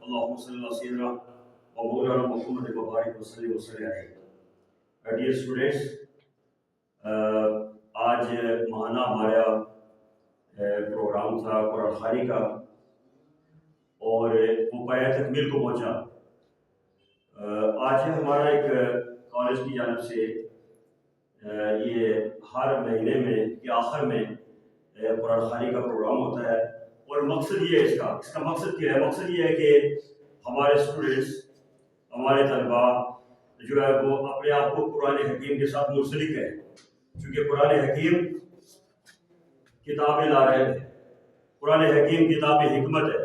اللهم صل على سيدنا ومولانا محمد وبارك وسلم علیہ. ڈیئر اسٹوڈینٹس، آج ماہانہ ہمارا پروگرام تھا قرآن خوانی کا اور وہ پایہ تکمیل کو پہنچا. آج ہمارا ایک کالج کی جانب سے یہ ہر مہینے میں کے آخر میں قرآن خوانی کا پروگرام ہوتا ہے اور مقصد یہ ہے اس کا مقصد کیا ہے؟ مقصد یہ ہے کہ ہمارے اسٹوڈنٹس، ہمارے طلباء جو ہے وہ اپنے آپ کو قرآن حکیم کے ساتھ منسلک ہے، چونکہ قرآن حکیم کتاب لا رہے ہیں، قرآن حکیم کتاب حکمت ہے،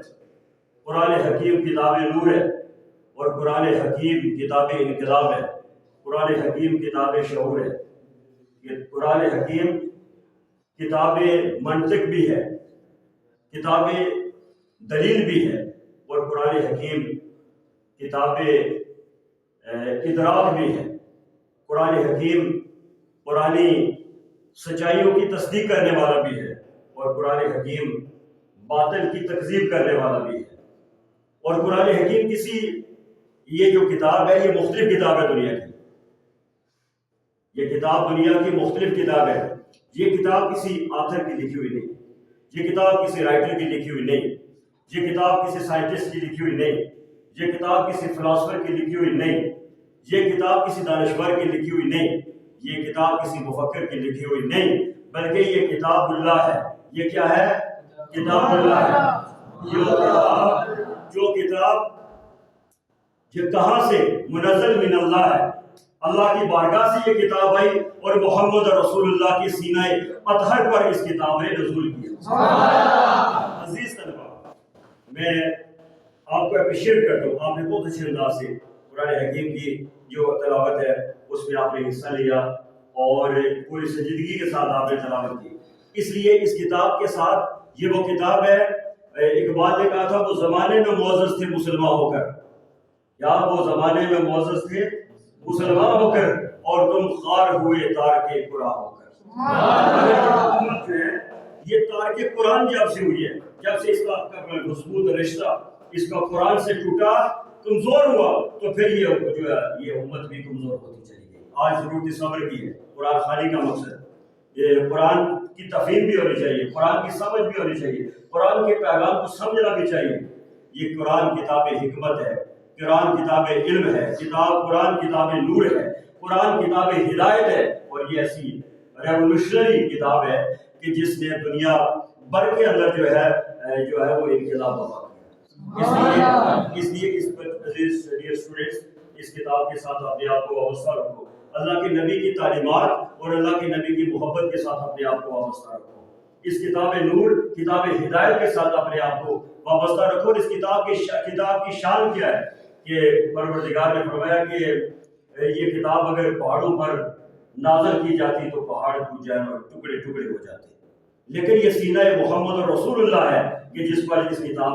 قرآن حکیم کتاب نور ہے، اور قرآن حکیم کتاب انقلاب ہے، قرآن حکیم کتاب شعور ہے. یہ قرآن حکیم کتاب منطق بھی ہے، کتاب دلیل بھی ہے، اور قرآن حکیم کتاب ادراک بھی ہے. قرآن حکیم قرآنی سچائیوں کی تصدیق کرنے والا بھی ہے، اور قرآن حکیم باطل کی تکذیب کرنے والا بھی ہے. اور قرآن حکیم یہ جو کتاب ہے یہ مختلف کتاب ہے دنیا کی. یہ کتاب دنیا کی مختلف کتاب ہے. یہ کتاب کسی آتھر کی لکھی ہوئی نہیں، یہ کتاب کسی رائٹر کی لکھی ہوئی نہیں، یہ کتاب کسی سائنٹسٹ کی لکھی ہوئی نہیں، یہ کتاب کسی فلاسفر کی لکھی ہوئی نہیں، یہ کتاب کسی دانشور کی لکھی ہوئی نہیں، یہ کتاب کسی مفکر کی لکھی ہوئی نہیں، بلکہ یہ کتاب اللہ ہے. یہ کیا ہے؟ کتاب اللہ ہے. جو کتاب یہ کہاں سے منزل من اللہ ہے، اللہ کی بارگاہ سے یہ کتاب آئی اور محمد رسول اللہ کے سینہ اطہر پر اس کتاب نے نزول کیا. عزیز طلباء، میں آپ کو اپریشیٹ کرتا ہوں، آپ نے بہت اچھے انداز سے قرآن حکیم کی جو تلاوت ہے اس میں آپ نے حصہ لیا اور پوری سنجیدگی کے ساتھ آپ نے تلاوت کی. اس لیے اس کتاب کے ساتھ یہ وہ کتاب ہے، اقبال نے کہا تھا وہ زمانے میں معزز تھے مسلمان ہو کر، یا وہ زمانے میں معزز تھے مسلمان ہو کر، اور تم خوار ہوئے تارک قرآن ہو کر. جو ہے یہ تارک قرآن جب سے ہوئی ہے، جب سے اس کا مضبوط رشتہ اس کا قرآن سے ٹوٹا، کمزور ہوا، تو پھر یہ جو ہے یہ امت بھی کمزور ہوتی چلی گئی. آج ضرورت صبر کی ہے. قرآن خوانی کا مقصد یہ قرآن کی تفہیم بھی ہونی چاہیے، قرآن کی سمجھ بھی ہونی چاہیے، قرآن کے پیغام کو سمجھنا بھی چاہیے. یہ قرآن کتاب حکمت ہے، قرآن کتاب علم ہے، قرآن کتاب نور ہے، قرآن کتاب ہدایت ہے، اور یہ ایسی ریولوشنری کتاب ہے کہ جس نے دنیا بھر کے اندر جو ہے وہ انقلاب برپا کیا. اس لیے اس پر عزیز اسٹوڈنٹس اس کتاب کے ساتھ اپنے آپ کو وابستہ رکھو. اللہ کے نبی کی تعلیمات اور اللہ کے نبی کی محبت کے ساتھ اپنے آپ کو وابستہ رکھو. اس کتاب نور، کتاب ہدایت کے ساتھ اپنے آپ کو وابستہ رکھو. اس کتاب کی شان کیا ہے کہ پروردگار نے فرمایا کہ یہ کتاب اگر پہاڑوں پر نازل کی جاتی تو پہاڑ ٹوٹ جائیں اور ٹکڑے ٹکڑے ہو جاتے، لیکن یہ سینہ محمد رسول اللہ ہے کہ جس پر اس کتاب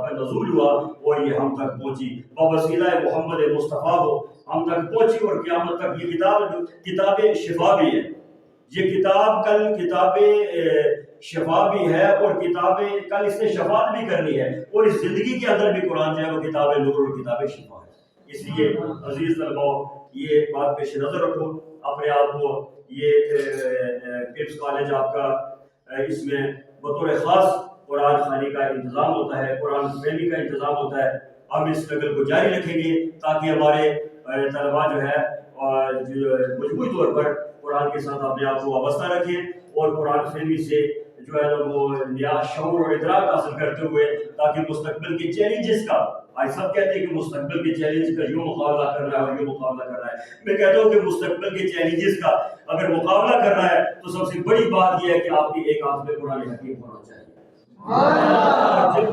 کا نزول ہوا اور یہ ہم تک پہنچی. وسیلہ محمد مصطفیٰ کو ہم تک پہنچی اور قیامت تک یہ کتاب شفا بھی ہے. یہ کتاب کل کتاب شفا بھی ہے، اور کل اس نے شفاعت بھی کرنی ہے، اور اس زندگی کے اندر بھی قرآن جو ہے وہ کتاب نور اور کتاب شفا ہے. اس لیے عزیز طلباء یہ بات پیش نظر رکھو اپنے آپ کو. یہ کڈس کالج آپ کا اس میں بطور خاص قرآن خوانی کا انتظام ہوتا ہے، قرآن فہمی کا انتظام ہوتا ہے. ہم اس اسٹرگل کو جاری رکھیں گے تاکہ ہمارے طلباء جو ہے مجموعی طور پر قرآن کے ساتھ اپنے آپ کو وابستہ رکھیں اور قرآن فہمی سے جو ہے وہ نیا شعور اور ادراک حاصل کرتے ہوئے تاکہ مستقبل کے چیلنجز کا، آج سب کہتے ہیں کہ مستقبل کے چیلنج کا یوں مقابلہ کرنا ہے اور یوں مقابلہ کرنا ہے. میں کہتا ہوں کہ مستقبل کے چیلنجز کا اگر مقابلہ کرنا ہے تو سب سے بڑی بات یہ ہے کہ آپ کی ایک ہاتھ میں قرآن حکیم ہونا چاہیے.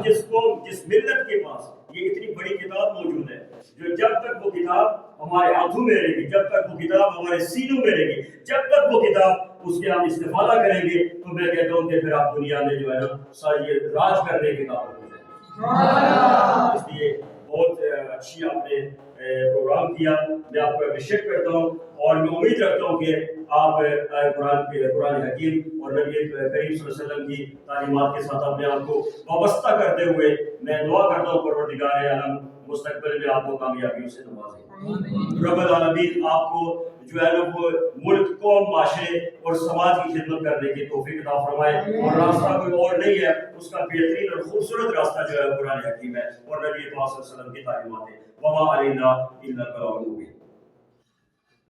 جس ملت کے پاس یہ اتنی بڑی کتاب موجود ہے، جو جب تک وہ کتاب ہمارے ہاتھوں میں رہے گی، جب تک وہ کتاب ہمارے سینوں میں رہے گی، جب تک وہ کتاب اس کے ہم استفادہ کریں گے، تو میں کہتا ہوں کہ پھر آپ دنیا میں جو ہے نا ساری راج کرنے کے قابل ہو جائیں گے. اس لیے بہت اچھی آپ نے پروگرام کیا، میں آپ کو اپریشیٹ کرتا ہوں. اور اور میں امید رکھتا ہوں کہ آپ قرآن حکیم اور نبی کریم صلی اللہ علیہ وسلم کی تعلیمات کے ساتھ اپنے آپ کو وابستہ کرتے ہوئے میں دعا کرتا ہوں پروردگار عالم مستقبل میں آپ کو کامیابیوں سے نوازے. رب العالمین آپ کو جو ہے وہ ملک قوم معاشرے اور سماج کی خدمت کرنے کی توفیق عطا فرمائے. اور راستہ کوئی اور نہیں ہے، اس کا بہترین اور خوبصورت راستہ جو ہے قرآن حکیم ہے اور نبی پاک صلی اللہ علیہ وسلم کی تعلیمات ہے. وما علینا الا البلاغ المبین.